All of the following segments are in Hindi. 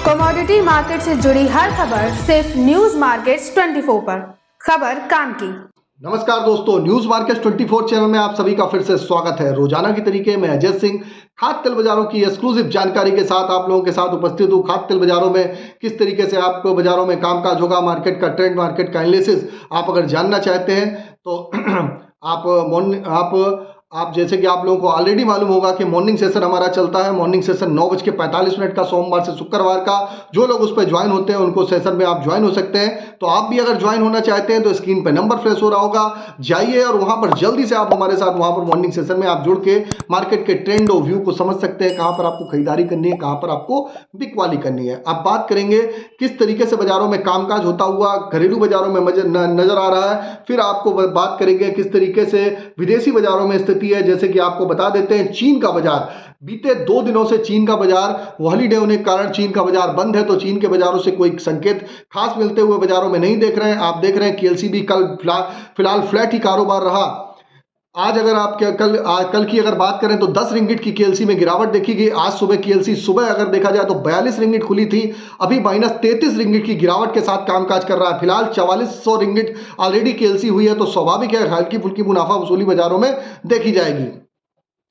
कमोडिटी मार्केट से जुड़ी हर खबर सिर्फ न्यूज मार्केट्स 24 पर। खबर काम की। नमस्कार दोस्तों, न्यूज मार्केट 24 चैनल में आप सभी का फिर से स्वागत है। रोजाना की तरीके में अजय सिंह खाद्य तेल बाजारों की एक्सक्लूसिव जानकारी के साथ आप लोगों के साथ उपस्थित हूँ। खाद्य तेल बाजारों में किस तरीके से आपको बाजारों में कामकाज होगा, मार्केट का ट्रेंड, मार्केट का एनालिसिस आप अगर जानना चाहते हैं तो आप जैसे कि आप लोगों को ऑलरेडी मालूम होगा कि मॉर्निंग सेशन हमारा चलता है। मॉर्निंग सेशन 9:45 का सोमवार से शुक्रवार का। जो लोग उस पर ज्वाइन होते हैं उनको सेशन में आप ज्वाइन हो सकते हैं। तो आप भी अगर ज्वाइन होना चाहते हैं तो स्क्रीन पर नंबर फ्लैश हो रहा होगा, जाइए और वहां पर जल्दी से आप हमारे साथ वहां पर मॉर्निंग सेशन में आप जुड़ के मार्केट के ट्रेंड और व्यू को समझ सकते हैं। कहां पर आपको खरीदारी करनी है, कहां पर आपको बिकवाली करनी है। अब बात करेंगे किस तरीके से बाजारों में कामकाज होता हुआ घरेलू बाजारों में नजर आ रहा है। फिर आपको बात करेंगे किस तरीके से विदेशी बाजारों में स्थिति है। जैसे कि आपको बता देते हैं, चीन का बाजार बीते 2 दिनों से चीन का बाजार हॉलीडे होने के कारण चीन का बाजार बंद है। तो चीन के बाजारों से कोई संकेत खास मिलते हुए बाजारों में नहीं देख रहे हैं। आप देख रहे हैं केएलसी भी कल फिलहाल फ्लैट ही कारोबार रहा। आज अगर आप कल की अगर बात करें तो 10 रिंगिट की केएलसी में गिरावट देखी गई। आज सुबह केएलसी सुबह अगर देखा जाए तो 42 रिंगिट खुली थी, अभी -33 रिंगिट की गिरावट के साथ कामकाज कर रहा है। फिलहाल 4400 रिंगिट ऑलरेडी केएलसी हुई है। तो स्वाभाविक है हल्की फुल्की मुनाफा वसूली बाजारों में देखी जाएगी।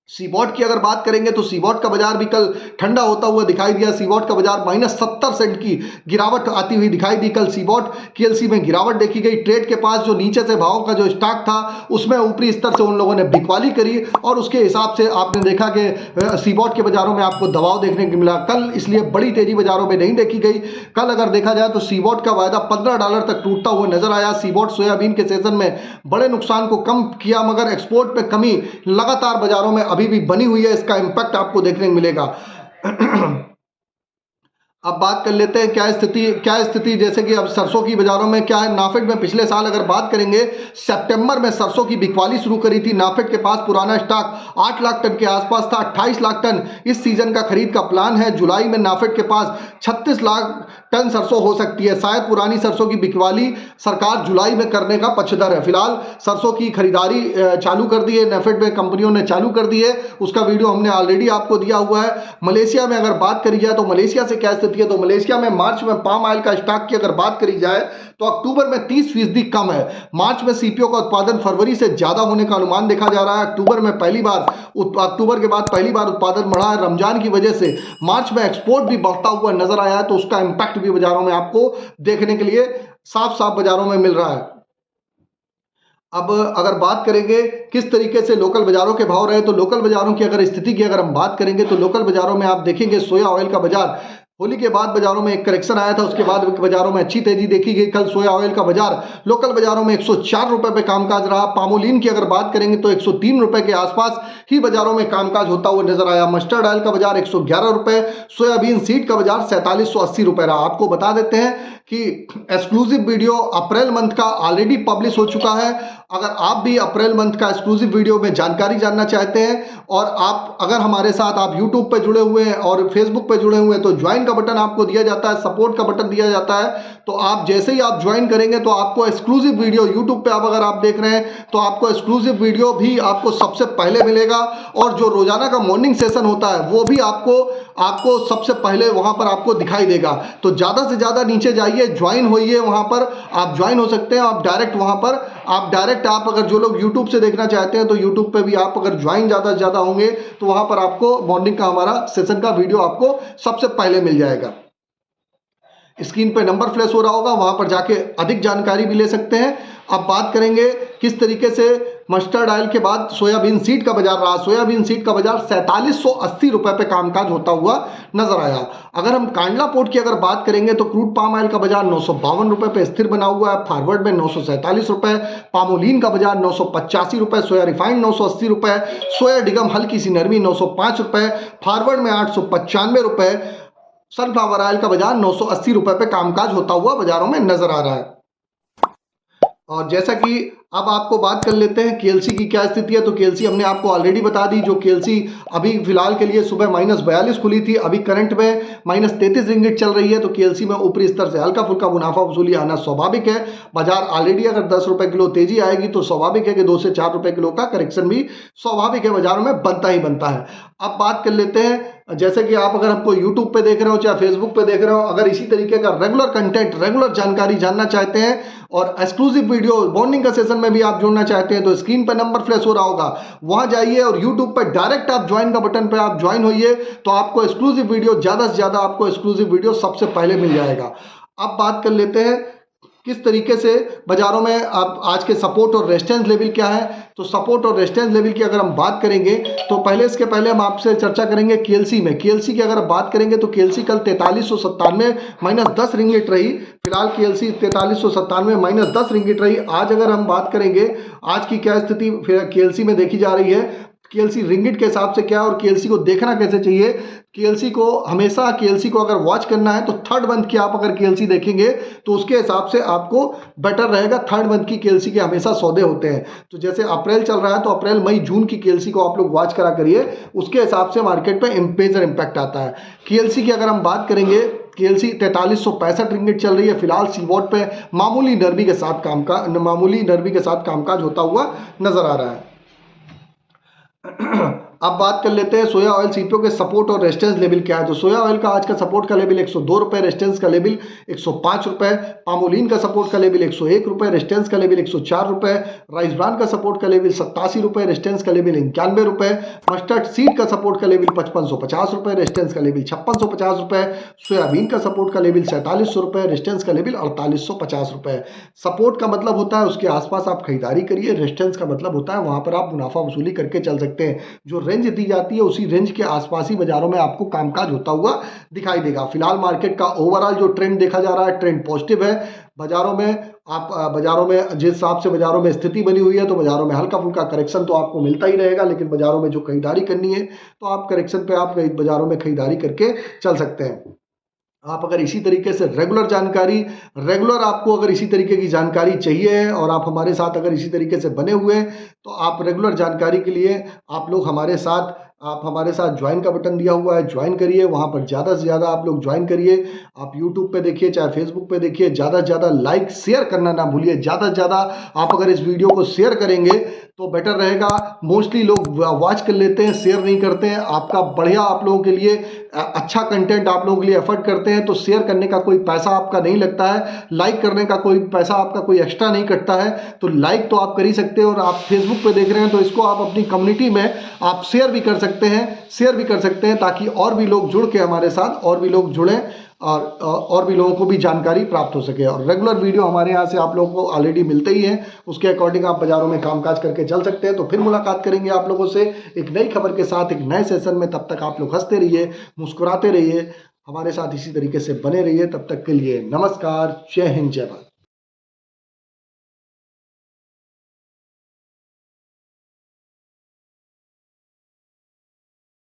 सीबॉट की अगर बात करेंगे तो सीबॉट का बाजार भी कल ठंडा होता हुआ दिखाई दिया। सीबॉट का बाजार -70 सेंट की गिरावट आती हुई दिखाई दी। कल सीबॉट केएलसी में गिरावट देखी गई। ट्रेड के पास जो नीचे से भाव का जो स्टॉक था उसमें ऊपरी स्तर से उन लोगों ने बिकवाली करी और उसके हिसाब से आपने देखा कि सीबॉट के बाजारों में आपको दबाव देखने को मिला कल, इसलिए बड़ी तेजी बाजारों में नहीं देखी गई। कल अगर देखा जाए तो सीबॉट का वायदा $15 तक टूटता हुआ नजर आया। सीबॉट सोयाबीन के सेशन में बड़े नुकसान को कम किया, मगर एक्सपोर्ट पे कमी लगातार बाजारों में अभी भी बनी हुई है। इसका इंपैक्ट आपको देखने को मिलेगा। अब बात कर लेते हैं क्या स्थिति जैसे कि अब सरसों की बाजारों में क्या है। नाफेड में पिछले साल अगर बात करेंगे सितंबर में सरसों की बिकवाली शुरू करी थी। नाफेड के पास पुराना स्टॉक 8 लाख टन के आसपास था। 28 लाख टन इस सीजन का खरीद का प्लान है। जुलाई में नाफेड के पास 36 लाख टन सरसों हो सकती है। शायद पुरानी सरसों की बिकवाली सरकार जुलाई में करने का पक्षधर है। फिलहाल सरसों की खरीदारी चालू कर दी है, नाफेड में कंपनियों ने चालू कर दी है। उसका वीडियो हमने ऑलरेडी आपको दिया हुआ है। मलेशिया में अगर बात करी जाए तो मलेशिया से क्या स्थिति है, तो मलेशिया में मार्च में पाम ऑयल का स्टॉक की अगर बात करी जाए तो अक्टूबर में 30% कम है। मार्च में सीपीओ का उत्पादन फरवरी से ज्यादा होने का अनुमान देखा जा रहा है। अक्टूबर के बाद पहली बार उत्पादन बढ़ा है। रमजान की वजह से मार्च में एक्सपोर्ट भी बढ़ता हुआ नजर आया है। तो उसका इंपैक्ट भी बाजारों में आपको देखने के लिए साफ साफ बाजारों में मिल रहा है। अब अगर बात करेंगे किस तरीके से लोकल बाजारों के भाव रहे, तो लोकल बाजारों की अगर स्थिति की अगर हम बात करेंगे तो लोकल बाजारों में आप देखेंगे सोया ऑयल का बाजार होली के बाद बाजारों में एक करेक्शन आया था, उसके बाद बाजारों में अच्छी तेजी देखी गई। कल सोया ऑयल का बाजार लोकल बाजारों में 104 रुपए पे कामकाज रहा। पामोलिन की अगर बात करेंगे तो 103 रुपए के आसपास ही बाजारों में कामकाज होता हुआ नजर आया। मस्टर्ड ऑयल का बाजार 111 रुपए, सोयाबीन सीड का बाजार 4780 रुपए रहा। आपको बता देते हैं कि एक्सक्लूसिव वीडियो अप्रैल मंथ का ऑलरेडी पब्लिश हो चुका है। अगर आप भी अप्रैल मंथ का एक्सक्लूसिव वीडियो में जानकारी जानना चाहते हैं और आप अगर हमारे साथ आप यूट्यूब पे जुड़े हुए हैं और फेसबुक पे जुड़े हुए हैं तो ज्वाइन का बटन आपको दिया जाता है, सपोर्ट का बटन दिया जाता है। तो आप जैसे ही आप ज्वाइन करेंगे तो आपको एक्सक्लूसिव वीडियो यूट्यूब पे अगर आप देख रहे हैं तो आपको एक्सक्लूसिव वीडियो भी आपको सबसे पहले मिलेगा। और जो रोजाना का मॉर्निंग सेशन होता है वो भी आपको सबसे पहले वहां पर आपको दिखाई देगा। तो ज्यादा से ज्यादा नीचे जाइए, ज्वाइन होइए, वहां पर आप ज्वाइन हो सकते हैं। आप डायरेक्ट आप अगर जो लोग यूट्यूब से देखना चाहते हैं तो यूट्यूब पे भी आप अगर ज्वाइन ज्यादा से ज्यादा होंगे तो वहां पर आपको मॉर्निंग का हमारा सेशन का वीडियो आपको सबसे पहले मिल जाएगा। स्क्रीन पे नंबर फ्लैश हो रहा होगा, वहां पर जाके अधिक जानकारी भी ले सकते हैं। अब बात करेंगे किस तरीके से मस्टर्ड ऑयल के बाद सोयाबीन सीड का बाजार रहा। सोयाबीन सीड का बाजार 4780 रुपए पे कामकाज होता हुआ नजर आया। अगर हम कांडला पोर्ट की अगर बात करेंगे तो क्रूड पाम ऑयल का बाजार 952 रुपए पे स्थिर बना हुआ है। फॉरवर्ड में 947 रुपए, पामोलिन का बाजार 985 रुपए, सोया रिफाइंड 980 रुपए, सोया डिगम हल्की सी नरमी 905 रुपए, फॉरवर्ड में 895 रुपए, सनफ्लावर ऑयल का बाजार 980 रुपए पे कामकाज होता हुआ बाजारों में नजर आ रहा है। और जैसा कि अब आपको बात कर लेते हैं केएलसी की क्या स्थिति है, तो केएलसी हमने आपको ऑलरेडी बता दी। जो केएलसी अभी फिलहाल के लिए सुबह -42 खुली थी, अभी करंट में -33 रिंगिट चल रही है। तो केएलसी में ऊपरी स्तर से हल्का फुल्का मुनाफा वसूली आना स्वाभाविक है। बाजार ऑलरेडी अगर 10 रुपए किलो तेजी आएगी तो स्वाभाविक है कि 2 से 4 रुपए किलो का करेक्शन भी स्वाभाविक है, बाजारों में बनता ही बनता है। अब बात कर लेते हैं जैसे कि आप अगर हमको यूट्यूब पे देख रहे हो चाहे फेसबुक पे देख रहे हो, अगर इसी तरीके का रेगुलर कंटेंट, रेगुलर जानकारी जानना चाहते हैं और एक्सक्लूसिव वीडियो मॉर्निंग का सेशन में भी आप जुड़ना चाहते हैं तो स्क्रीन पर नंबर फ्लैश हो रहा होगा, वहां जाइए और यूट्यूब पर डायरेक्ट आप ज्वाइन का बटन पे आप ज्वाइन होइए, तो आपको एक्सक्लूसिव वीडियो, ज़्यादा से ज़्यादा आपको एक्सक्लूसिव वीडियो सबसे पहले मिल जाएगा। अब बात कर लेते हैं किस तरीके से बाजारों में आप आज के सपोर्ट और रेजिस्टेंस लेवल क्या है। तो सपोर्ट और रेजिस्टेंस लेवल की अगर हम बात करेंगे तो इसके पहले हम आपसे चर्चा करेंगे केएलसी में। केएलसी की अगर बात करेंगे तो केएलसी कल 4397 -10 रिंगिट रही। फिलहाल केएलसी 4397 -10 रिंगिट रही। आज अगर हम बात करेंगे आज की क्या स्थिति केएलसी में देखी जा रही है, केएलसी रिंगिट के हिसाब से क्या और केएलसी को देखना कैसे चाहिए। केएलसी को हमेशा, केएलसी को अगर वॉच करना है तो थर्ड मंथ की आप अगर केएलसी देखेंगे तो उसके हिसाब से आपको बेटर रहेगा। थर्ड मंथ की केएलसी के हमेशा सौदे होते हैं, तो जैसे अप्रैल चल रहा है तो अप्रैल, मई, जून की केएलसी को आप लोग वॉच करा करिए, उसके हिसाब से मार्केट पे मेजर इंपैक्ट आता है। केएलसी की अगर हम बात करेंगे, केएलसी 4365 रिंगिट चल रही है फिलहाल। सीबॉट पे मामूली नरमी के साथ कामकाज होता हुआ नजर आ रहा है। अब बात कर लेते हैं सोया ऑयल सीपीओ के सपोर्ट और रेजिस्टेंस लेवल क्या है। तो सोया ऑयल का आज का सपोर्ट का लेवल 102 रुपए, रेजिस्टेंस का लेवल 105 रुपए। पामोलिन का सपोर्ट का लेवल 101 रुपए, रेजिस्टेंस का लेवल 104 रुपए। राइस ब्रांड का सपोर्ट का लेवल 87 रुपए, रेजिस्टेंस का लेवल 91 रुपए। मस्टर्ड सीड का सपोर्ट का लेवल 5550 रुपए, रेजिस्टेंस का लेवल 5650 रुपए। सोयाबीन का सपोर्ट का लेवल 4700 रुपए, रेजिस्टेंस का लेवल 4850 रुपए। सपोर्ट का मतलब होता है उसके आसपास आप खरीदारी करिए, रेजिस्टेंस का मतलब होता है वहां पर आप मुनाफा वसूली करके चल सकते हैं। जो रेंज दी जाती है उसी रेंज के आसपास ही बाजारों में आपको कामकाज होता हुआ दिखाई देगा। फिलहाल मार्केट का ओवरऑल जो ट्रेंड देखा जा रहा है, ट्रेंड पॉजिटिव है। बाजारों में जिस हिसाब से बाजारों में स्थिति बनी हुई है तो बाजारों में हल्का फुल्का करेक्शन तो आपको मिलता ही रहेगा, लेकिन बाजारों में जो खरीदारी करनी है तो आप करेक्शन पे आप बाजारों में खरीदारी करके चल सकते हैं। आप अगर इसी तरीके से रेगुलर आपको अगर इसी तरीके की जानकारी चाहिए और आप हमारे साथ अगर इसी तरीके से बने हुए हैं तो आप रेगुलर जानकारी के लिए आप लोग हमारे साथ ज्वाइन का बटन दिया हुआ है, ज्वाइन करिए। वहाँ पर ज़्यादा से ज़्यादा आप लोग ज्वाइन करिए। आप यूट्यूब पे देखिए चाहे फेसबुक पे देखिए, ज़्यादा से ज़्यादा लाइक शेयर करना ना भूलिए। ज़्यादा से ज़्यादा आप अगर इस वीडियो को शेयर करेंगे तो बेटर रहेगा। मोस्टली लोग वॉच कर लेते हैं, शेयर नहीं करते हैं। आपका बढ़िया, आप लोगों के लिए अच्छा कंटेंट आप लोगों के लिए एफर्ट करते हैं तो शेयर करने का कोई पैसा आपका नहीं लगता है, लाइक करने का कोई पैसा आपका कोई एक्स्ट्रा नहीं कटता है। तो लाइक तो आप कर ही सकते हैं और आप फेसबुक पे देख रहे हैं तो इसको आप अपनी कम्युनिटी में आप शेयर भी कर सकते हैं ताकि और भी लोग जुड़ के हमारे साथ और भी लोग जुड़ें और भी लोगों को भी जानकारी प्राप्त हो सके। और रेगुलर वीडियो हमारे यहाँ से आप लोगों को ऑलरेडी मिलते ही हैं, उसके अकॉर्डिंग आप बाजारों में कामकाज करके चल सकते हैं। तो फिर मुलाकात करेंगे आप लोगों से एक नई खबर के साथ, एक नए सेशन में। तब तक आप लोग हंसते रहिए, मुस्कुराते रहिए, हमारे साथ इसी तरीके से बने रहिए। तब तक के लिए नमस्कार, जय हिंद, जय भारत।